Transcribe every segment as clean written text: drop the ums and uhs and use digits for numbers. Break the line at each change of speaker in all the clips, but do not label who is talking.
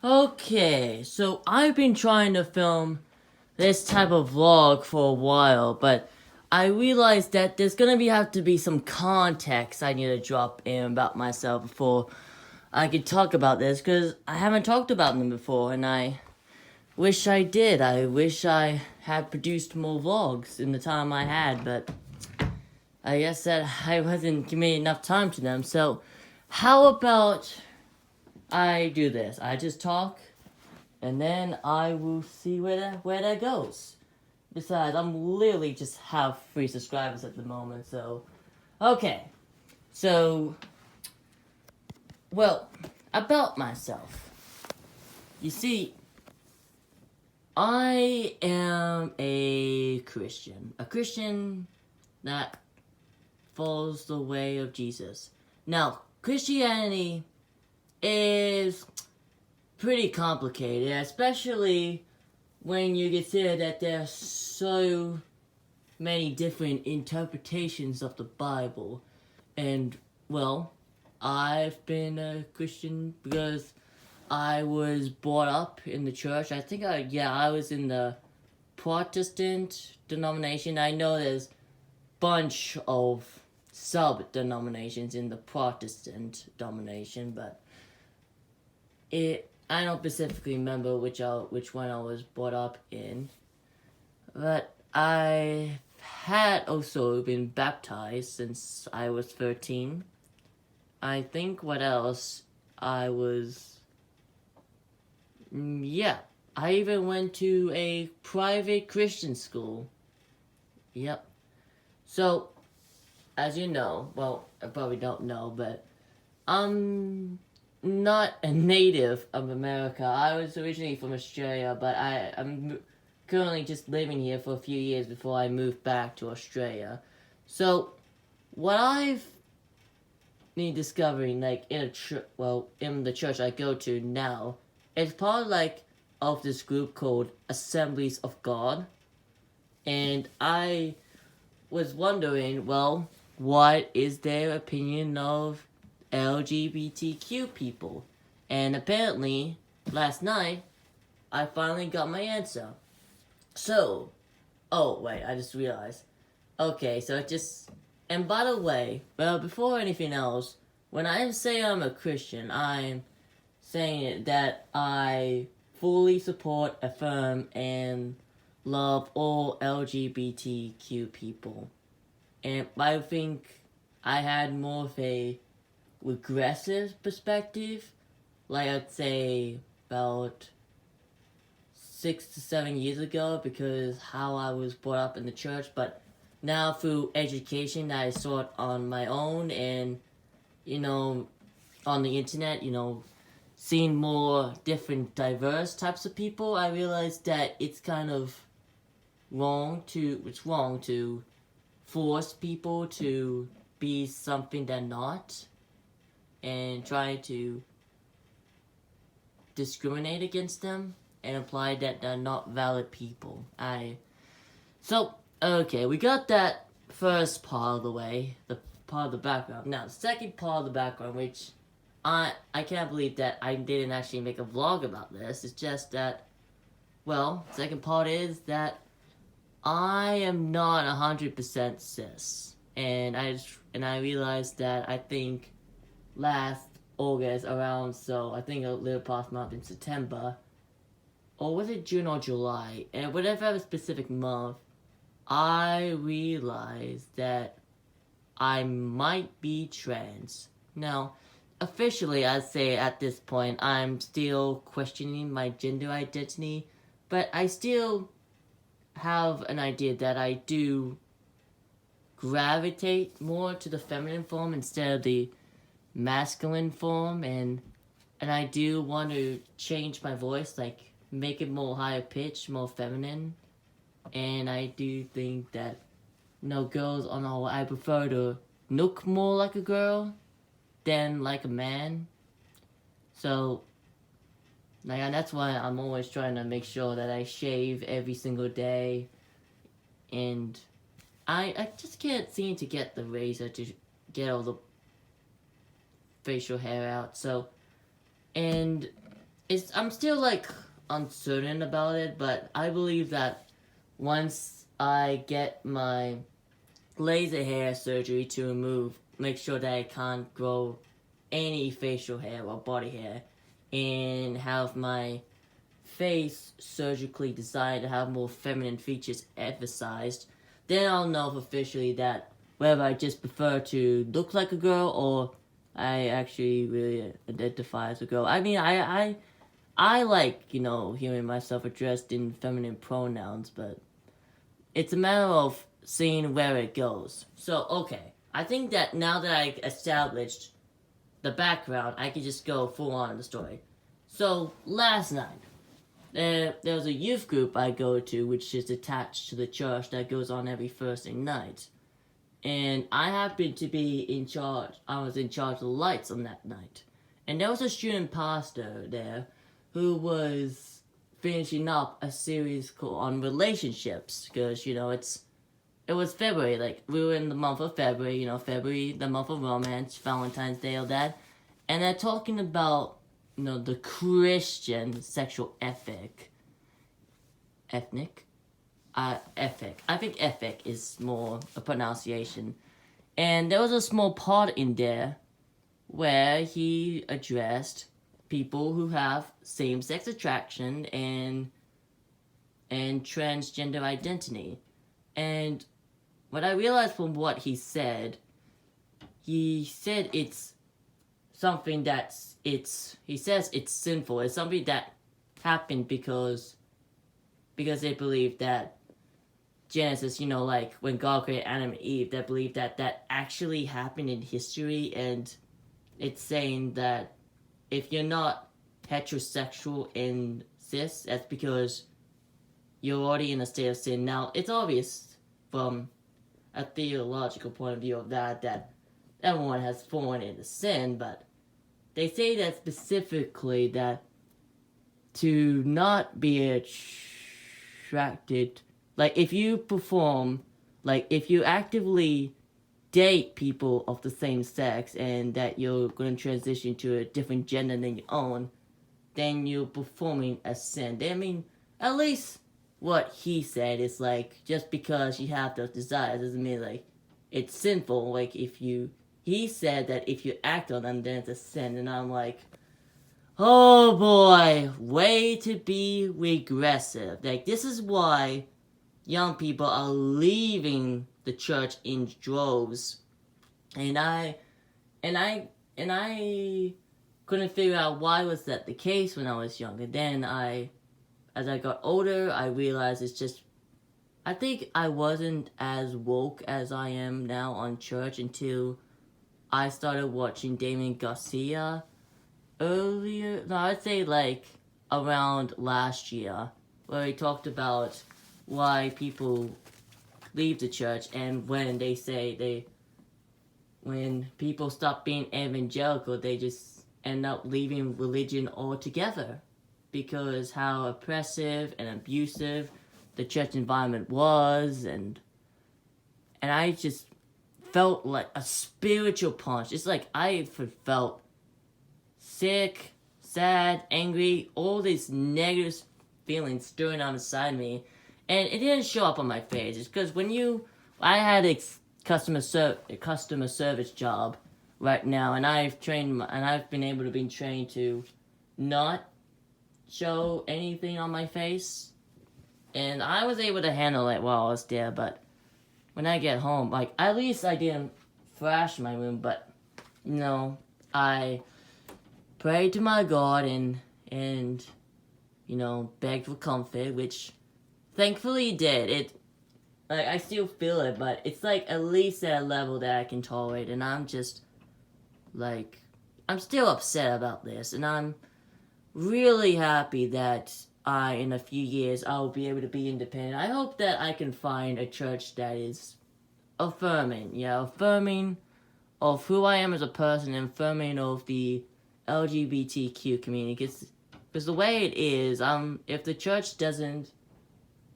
Okay, so I've been trying to film this type of vlog for a while, but I realized that there's gonna have to be some context I need to drop in about myself before I could talk about this, because I haven't talked about them before, and I wish I did. I wish I had produced more vlogs in the time I had, but I guess that I wasn't giving enough time to them, so how about I do this? I just talk, and then I will see where that goes. Besides, I'm literally just have 3 subscribers at the moment, so okay. So, well, about myself. You see, I am a Christian that follows the way of Jesus. Now, Christianity is pretty complicated, especially when you consider that there are so many different interpretations of the Bible. And, well, I've been a Christian because I was brought up in the church. I was in the Protestant denomination. I know there's a bunch of sub-denominations in the Protestant denomination, but I don't specifically remember which one I was brought up in, but I had also been baptized since I was 13. I think what else I was... Yeah, I even went to a private Christian school. Yep. So, as you know, well, I probably don't know, but I'm not a native of America. I was originally from Australia, but I'm currently just living here for a few years before I moved back to Australia. So, what I've been discovering, like, in the church I go to now, it's part of this group called Assemblies of God. And I was wondering, well, what is their opinion of LGBTQ people? And apparently, last night, I finally got my answer. So, oh, wait, I just realized. Okay, so and by the way, well, before anything else, when I say I'm a Christian, I'm saying that I fully support, affirm, and love all LGBTQ people. And I think I had more of a regressive perspective, like I'd say about 6 to 7 years ago, because how I was brought up in the church. But now through education that I sought on my own, and on the internet, seeing more different diverse types of people, I realized that it's wrong to force people to be something they're not, and try to discriminate against them and imply that they're not valid people. Okay, we got that first part of the way, the part of the background. Now, the second part of the background, which I can't believe that I didn't actually make a vlog about this. It's just that, well, second part is that I am not 100% cis, and I realized that I think last August I think a little past month in September, or was it June or July, and whatever specific month, I realized that I might be trans. Now, officially, I'd say at this point, I'm still questioning my gender identity, but I still have an idea that I do gravitate more to the feminine form instead of the masculine form, and I do want to change my voice, like make it more higher pitched, more feminine, and I do think that girls on the whole, I prefer to look more like a girl than like a man. So, and that's why I'm always trying to make sure that I shave every single day, and I just can't seem to get the razor to get all the facial hair out. So, and I'm still like uncertain about it, but I believe that once I get my laser hair surgery to make sure that I can't grow any facial hair or body hair, and have my face surgically designed to have more feminine features emphasized, then I'll know officially that whether I just prefer to look like a girl or I actually really identify as a girl. I mean, I like, hearing myself addressed in feminine pronouns, but it's a matter of seeing where it goes. So, okay. I think that now that I established the background, I can just go full on in the story. So, last night, there was a youth group I go to, which is attached to the church that goes on every Thursday night. And I happened to be in charge. I was in charge of the lights on that night. And there was a student pastor there who was finishing up a series on relationships. Because, it was February. Like, we were in the month of February. February, the month of romance, Valentine's Day, all that. And they're talking about, the Christian sexual ethic. Ethnic? Ethic. I think ethic is more a pronunciation. And there was a small part in there where he addressed people who have same-sex attraction and transgender identity. And what I realized from what he said it's something he says it's sinful. It's something that happened because they believe that Genesis, like when God created Adam and Eve, they believe that actually happened in history, and it's saying that if you're not heterosexual in cis, that's because you're already in a state of sin. Now, it's obvious from a theological point of view of that everyone has fallen into sin, but they say that specifically that to not be attracted, like if you actively date people of the same sex and that you're going to transition to a different gender than your own, then you're performing a sin. I mean, at least what he said is like, just because you have those desires doesn't mean like it's sinful. Like he said that if you act on them, then it's a sin. And I'm like, oh boy, way to be regressive. Like, this is why young people are leaving the church in droves. And I couldn't figure out why was that the case when I was younger. Then as I got older, I realized it's just, I think I wasn't as woke as I am now on church until I started watching Damien Garcia I'd say like around last year, where he talked about why people leave the church, and when when people stop being evangelical, they just end up leaving religion altogether because how oppressive and abusive the church environment was, and I just felt like a spiritual punch. It's like I felt sick, sad, angry, all these negative feelings stirring on inside me, and it didn't show up on my face. It's because I had a customer service job right now, and I've been able to be trained to not show anything on my face, and I was able to handle it while I was there. But when I get home, like, at least I didn't thrash my room, but I prayed to my God and begged for comfort, which thankfully he did. I still feel it, but it's like at least at a level that I can tolerate, and I'm just like, I'm still upset about this, and I'm really happy that in a few years, I'll be able to be independent. I hope that I can find a church that is affirming of who I am as a person, and affirming of the LGBTQ community, because the way it is, if the church doesn't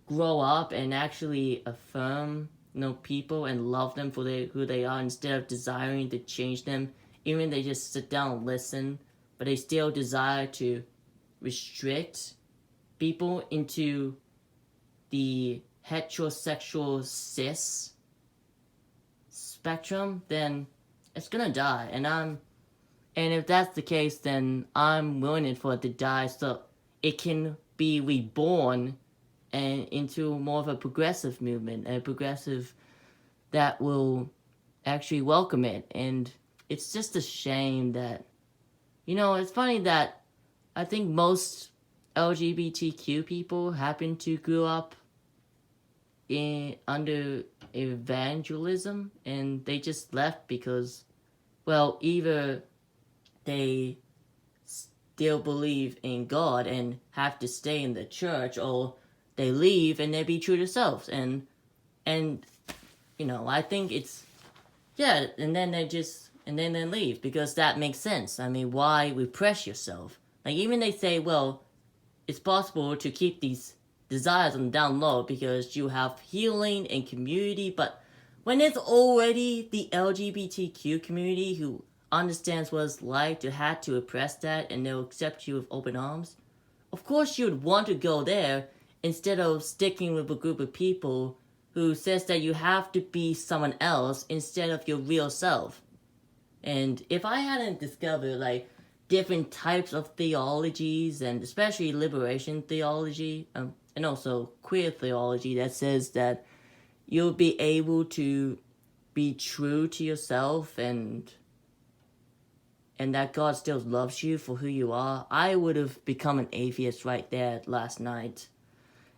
grow up and actually affirm people and love them for who they are, instead of desiring to change them, even they just sit down and listen, but they still desire to restrict people into the heterosexual cis spectrum, then it's gonna die. And if that's the case, then I'm willing for it to die so it can be reborn and into more of a progressive movement, a progressive that will actually welcome it. And it's just a shame that, it's funny that I think most LGBTQ people happen to grow up under evangelism, and they just left because, well, either they still believe in God and have to stay in the church, or they leave and they be true to themselves. And I think it's, yeah, and then they leave because that makes sense. I mean, why repress yourself? Like, even they say, well, it's possible to keep these desires on the down low because you have healing and community, but when it's already the LGBTQ community who understands what it's like to have to oppress that and they'll accept you with open arms, of course you would want to go there instead of sticking with a group of people who says that you have to be someone else instead of your real self. And if I hadn't discovered, like, different types of theologies, and especially liberation theology, and also queer theology that says that you'll be able to be true to yourself and that God still loves you for who you are, I would have become an atheist right there last night.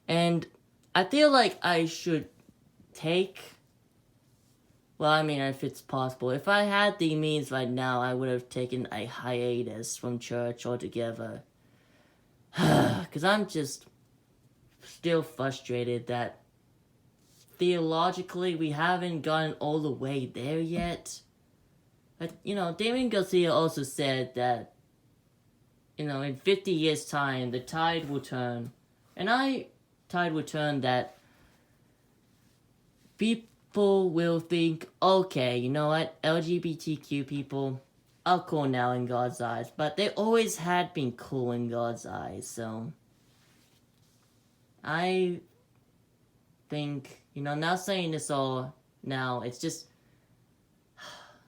And I feel like I should if it's possible, if I had the means right now, I would have taken a hiatus from church altogether. Because I'm just still frustrated that theologically we haven't gotten all the way there yet. But, Damien Garcia also said that, in 50 years' time, the tide will turn. And tide will turn that people will think, okay, you know what, LGBTQ people are cool now in God's eyes, but they always had been cool in God's eyes, so I think, not saying this all now, it's just,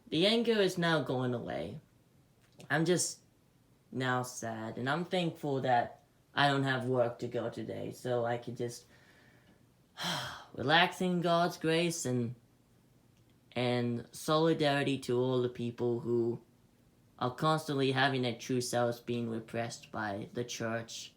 the anger is now going away. I'm just now sad, and I'm thankful that I don't have work to go today, so I can just relax in God's grace and solidarity to all the people who are constantly having their true selves being repressed by the church